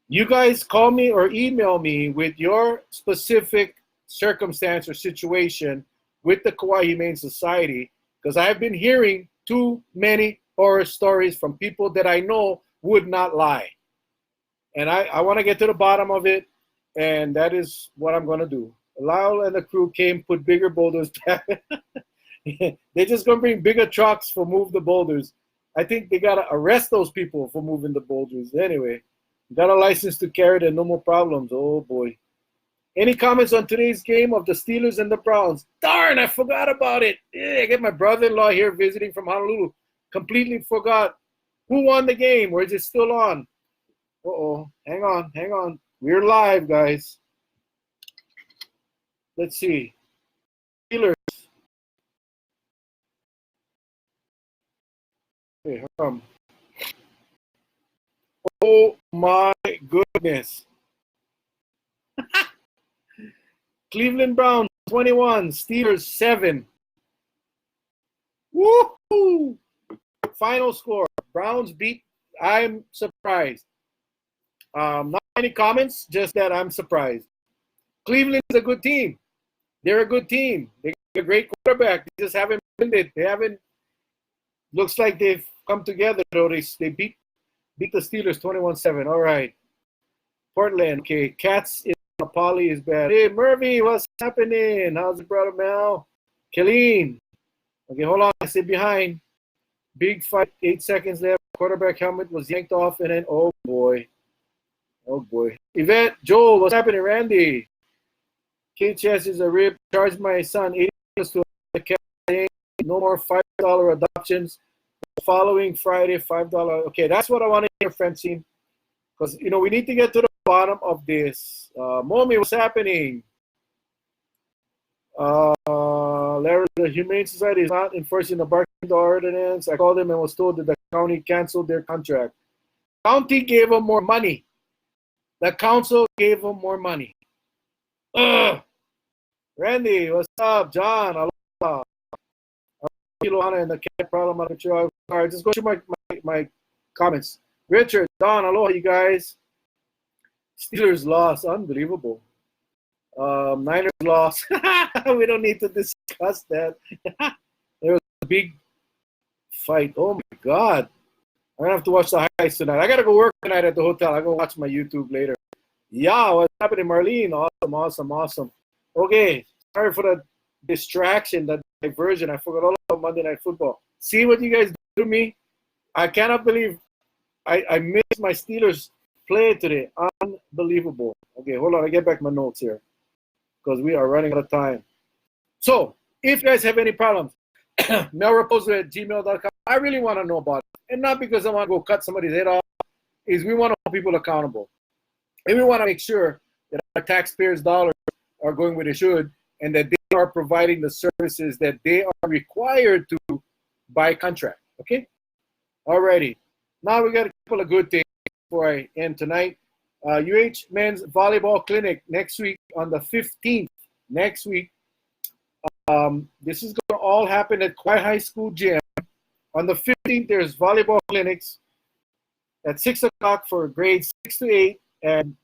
You guys call me or email me with your specific circumstance or situation with the Kauai Humane Society, because I've been hearing too many horror stories from people that I know would not lie. And I want to get to the bottom of it, and that is what I'm going to do. Lyle and the crew came, put bigger boulders back. They're just going to bring bigger trucks for move the boulders. I think they got to arrest those people for moving the boulders. Anyway, got a license to carry them, no more problems. Oh, boy. Any comments on today's game of the Steelers and the Browns? Darn, I forgot about it. Yeah, I get my brother-in-law here visiting from Honolulu. Completely forgot. Who won the game, or is it still on? Uh-oh. Hang on. We're live, guys. Let's see. Steelers. Hey, oh, my goodness. Cleveland Browns 21, Steelers 7. Woohoo! Final score. Browns beat. I'm surprised. Not any comments, just that I'm surprised. Cleveland is a good team. They're a good team. They got a great quarterback. They just haven't been it. They haven't. Looks like they've come together, though. They beat the Steelers 21-7. All right. Portland. Okay. Cats in Polly is bad. Hey, Murphy, what's happening? How's it, brother Mel? Killeen. Okay, hold on. I stay behind. Big fight. 8 seconds left. Quarterback helmet was yanked off, and then, oh, boy. Oh, boy. Yvette, Joel, what's happening? Randy. KHS is a rip. Charge my son $80 to the cat. No more $5 adoptions. Following Friday, $5. Okay, that's what I want to hear, Francine. Because, you know, we need to get to the bottom of this. Momi, what's happening? Larry, the Humane Society is not enforcing the barking dog ordinance. I called them and was told that the county canceled their contract. County gave them more money. The council gave them more money. Ugh. Randy, what's up? John, aloha. Ilana and the cat problem. All right, just go through my comments. Richard, Don, aloha, you guys. Steelers lost. Unbelievable. Niners lost. We don't need to discuss that. There was a big fight. Oh, my God. I'm going to have to watch the highlights tonight. I got to go work tonight at the hotel. I'm going to watch my YouTube later. Yeah, what's happening, Marlene? Awesome. Okay, sorry for the distraction, the diversion. I forgot all about Monday Night Football. See what you guys do to me? I cannot believe I missed my Steelers play today. Unbelievable. Okay, hold on. I get back my notes here because we are running out of time. So, if you guys have any problems, melrapozo@gmail.com. I really want to know about it. And not because I want to go cut somebody's head off. Is we want to hold people accountable. And we want to make sure that our taxpayers' dollars are going where they should and that they are providing the services that they are required to by contract. Okay? Alrighty. Now we got a couple of good things before I end tonight. UH Men's Volleyball Clinic next week on the 15th. Next week. This is going to all happen at Kauai High School Gym. On the 15th, there's volleyball clinics at 6 o'clock for grades 6 to 8 and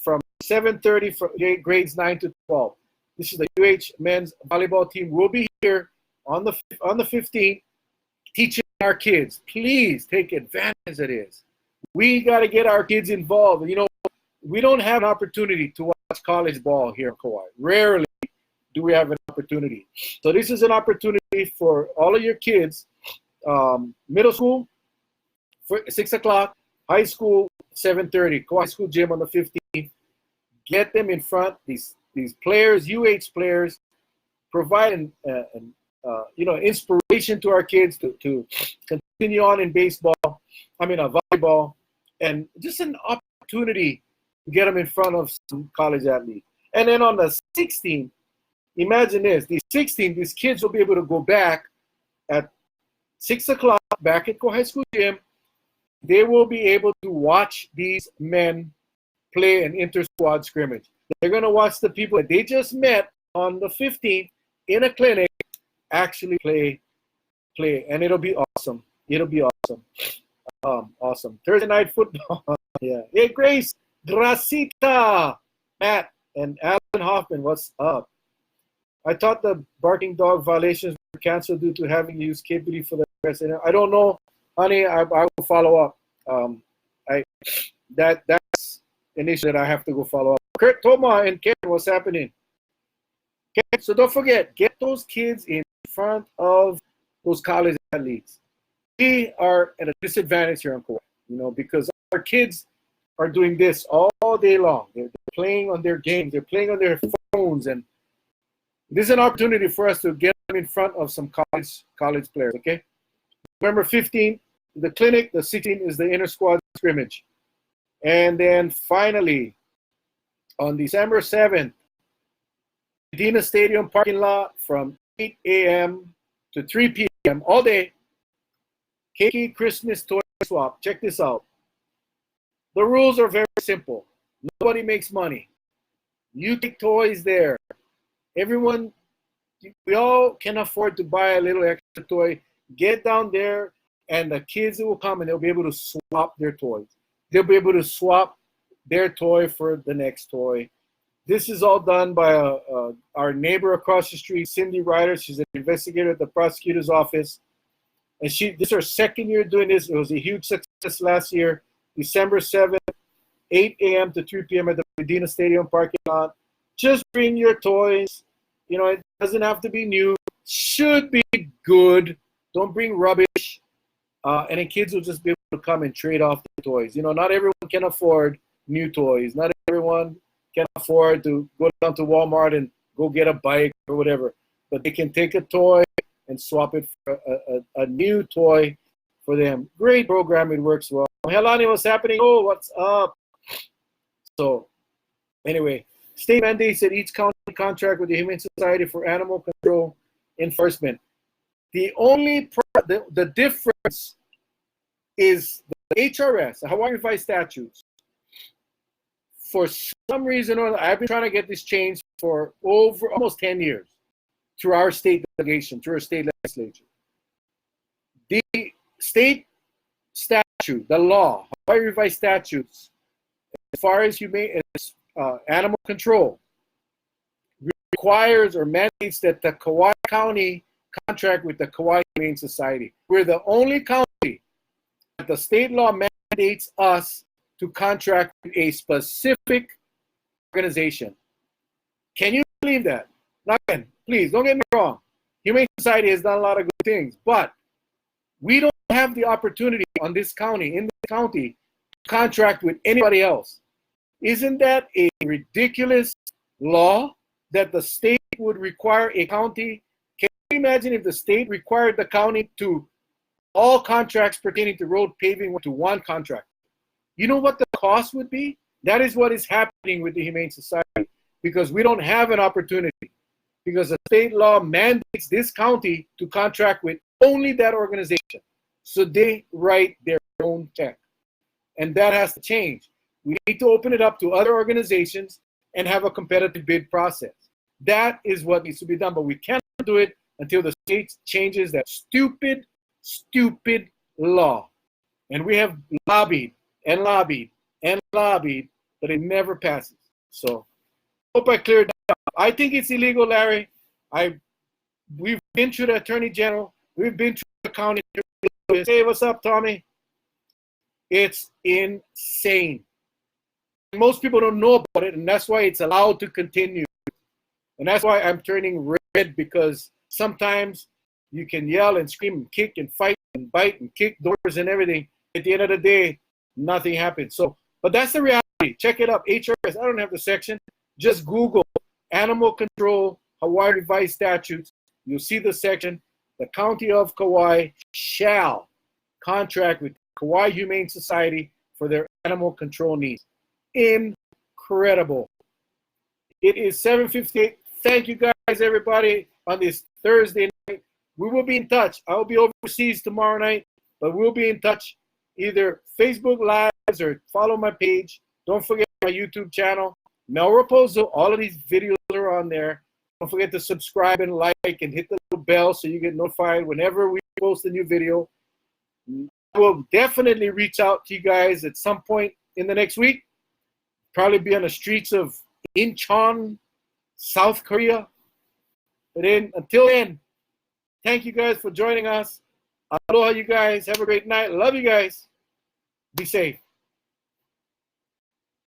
from 7:30 for grades 9 to 12. This is the UH men's volleyball team. We'll be here on the 15th teaching our kids. Please take advantage of this. We got to get our kids involved. You know, we don't have an opportunity to watch college ball here in Kauai. Rarely do we have an opportunity. So this is an opportunity for all of your kids. Middle school for 6 o'clock, high school 7:30, Kauai School Gym on the 15th. Get them in front. These players, UH players, provide inspiration to our kids to continue on in volleyball, and just an opportunity to get them in front of some college athletes. And then on the 16th, imagine this: these kids will be able to go back at 6 o'clock back at Kauai High School Gym. They will be able to watch these men play an inter-squad scrimmage. They're going to watch the people that they just met on the 15th in a clinic actually play, and it'll be awesome. Awesome. Thursday night football. Yeah. Hey, Grace, Gracita, Matt, and Alan Hoffman, what's up? I thought the barking dog violations were canceled due to having used KPD for the rest. I don't know, honey. I will follow up. That's an issue that I have to go follow up. Kurt, Toma, and Ken, what's happening? Okay, so don't forget, get those kids in front of those college athletes. We are at a disadvantage here in Kauai, because our kids are doing this all day long. They're playing on their games. They're playing on their phones, and this is an opportunity for us to get them in front of some college players. Okay, November 15th, the clinic. The 16th is the inter-squad scrimmage, and then finally, on December 7th, Medina Stadium parking lot from 8 a.m. to 3 p.m. all day. Keiki Christmas toy swap. Check this out. The rules are very simple. Nobody makes money. You take toys there. Everyone, we all can afford to buy a little extra toy. Get down there, and the kids will come and they'll be able to swap their toys. They'll be able to swap their toy for the next toy. This is all done by our neighbor across the street, Cindy Ryder. She's an investigator at the prosecutor's office. And this is her second year doing this. It was a huge success last year. December 7th, 8 a.m. to 3 p.m. at the Medina Stadium parking lot. Just bring your toys. It doesn't have to be new. Should be good. Don't bring rubbish. And the kids will just be able to come and trade off the toys. Not everyone can afford new toys. Not everyone can afford to go down to Walmart and go get a bike or whatever. But they can take a toy and swap it for a new toy for them. Great program. It works well. Helani, what's happening? Oh, what's up? So, anyway, state mandates that each county contract with the Humane Society for Animal Control Enforcement. The only the difference is the HRS, the Hawaii Revised Statutes, for some reason or other, I've been trying to get this changed for over almost 10 years through our state delegation, through our state legislature. The state statute, the law, Hawaii Revised Statutes, as far as animal control, requires or mandates that the Kauai County contract with the Kauai Humane Society. We're the only county that the state law mandates us to contract with a specific organization. Can you believe that? Now again, please don't get me wrong. Humane Society has done a lot of good things, but we don't have the opportunity in this county, to contract with anybody else. Isn't that a ridiculous law that the state would require a county? Can you imagine if the state required the county to all contracts pertaining to road paving to one contract? You know what the cost would be? That is what is happening with the Humane Society, because we don't have an opportunity, because the state law mandates this county to contract with only that organization. So they write their own check. And that has to change. We need to open it up to other organizations and have a competitive bid process. That is what needs to be done, but we cannot do it until the state changes that stupid law. And we have lobbied and lobbied and lobbied, but it never passes. So hope I cleared that up. I think it's illegal, Larry. We've been through the Attorney General. We've been through the county. Hey, what's up, Tommy? It's insane. Most people don't know about it, and that's why it's allowed to continue. And that's why I'm turning red, because sometimes you can yell and scream and kick and fight and bite and kick doors and everything. At the end of the day, nothing happens. So, but that's the reality. Check it up. HRS. I don't have the section. Just Google Animal Control Hawaii Revised Statutes. You'll see the section. The County of Kauai shall contract with Kauai Humane Society for their animal control needs. Incredible. It is 7:58. Thank you guys, everybody, on this Thursday night. We will be in touch. I will be overseas tomorrow night, but we'll be in touch either Facebook Lives or follow my page. Don't forget my YouTube channel, Mel Rapozo. All of these videos are on there. Don't forget to subscribe and like and hit the little bell so you get notified whenever we post a new video. I will definitely reach out to you guys at some point in the next week. Probably be on the streets of Incheon, South Korea. But until then, thank you guys for joining us. Aloha, you guys. Have a great night. Love you guys. Be safe.